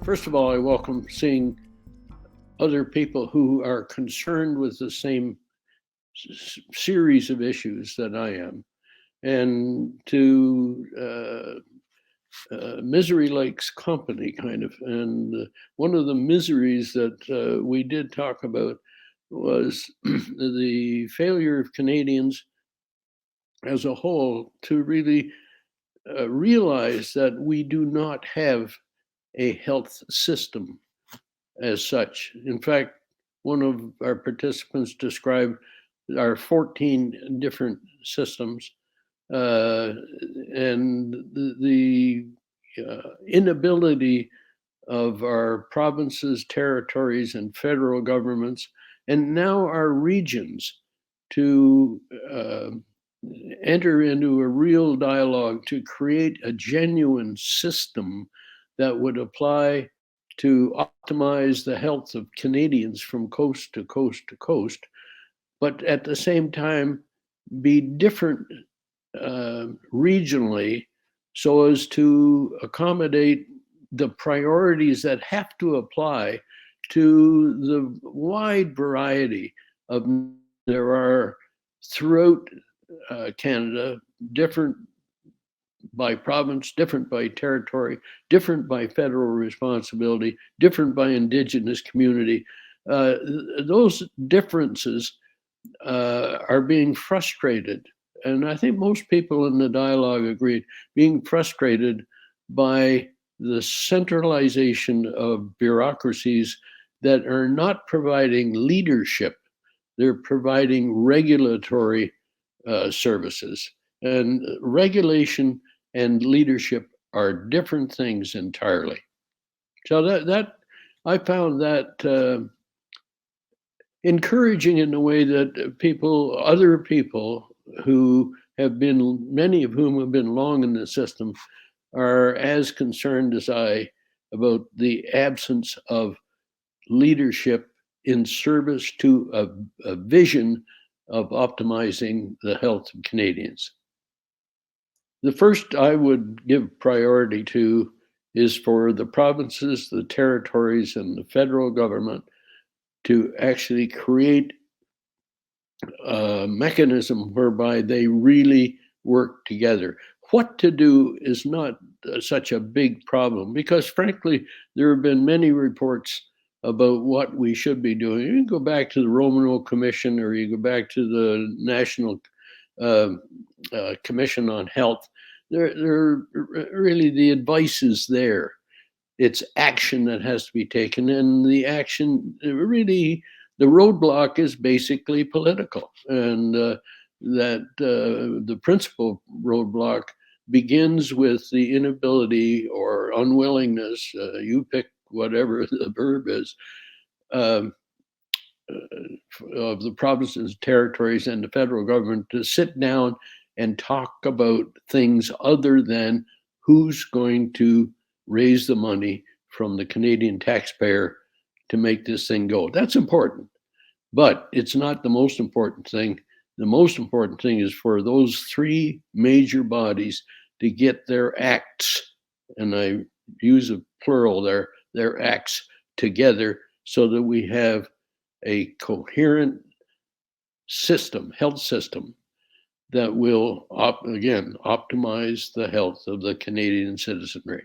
First of all, I welcome seeing other people who are concerned with the same series of issues that I am. And to misery likes company, kind of. And one of the miseries that we did talk about was the failure of Canadians as a whole to really realize that we do not have a health system as such. In fact, one of our participants described our 14 different systems and the inability of our provinces, territories, and federal governments, and now our regions to enter into a real dialogue to create a genuine system that would apply to optimize the health of Canadians from coast to coast to coast, but at the same time be different regionally so as to accommodate the priorities that have to apply to the wide variety of there are throughout Canada, different by province, different by territory, different by federal responsibility, different by Indigenous community. Those differences are being frustrated. And I think most people in the dialogue agreed, being frustrated by the centralization of bureaucracies that are not providing leadership, they're providing regulatory services. And regulation and leadership are different things entirely. So that I found that encouraging in a way that other people who have been, many of whom have been long in the system, are as concerned as I about the absence of leadership in service to a vision of optimizing the health of Canadians. The first I would give priority to is for the provinces, the territories, and the federal government to actually create a mechanism whereby they really work together. What to do is not such a big problem because, frankly, there have been many reports about what we should be doing. You can go back to the Romano Commission or you go back to the National Commission on Health. They're really, the advice is there. It's action that has to be taken, and the action really, the roadblock is basically political, and that the principal roadblock begins with the inability or unwillingness, you pick whatever the verb is, of the provinces, territories, and the federal government to sit down and talk about things other than who's going to raise the money from the Canadian taxpayer to make this thing go. That's important, but it's not the most important thing. The most important thing is for those three major bodies to get their acts, and I use a plural there, their acts together so that we have a coherent system, health system, that will, again, optimize the health of the Canadian citizenry.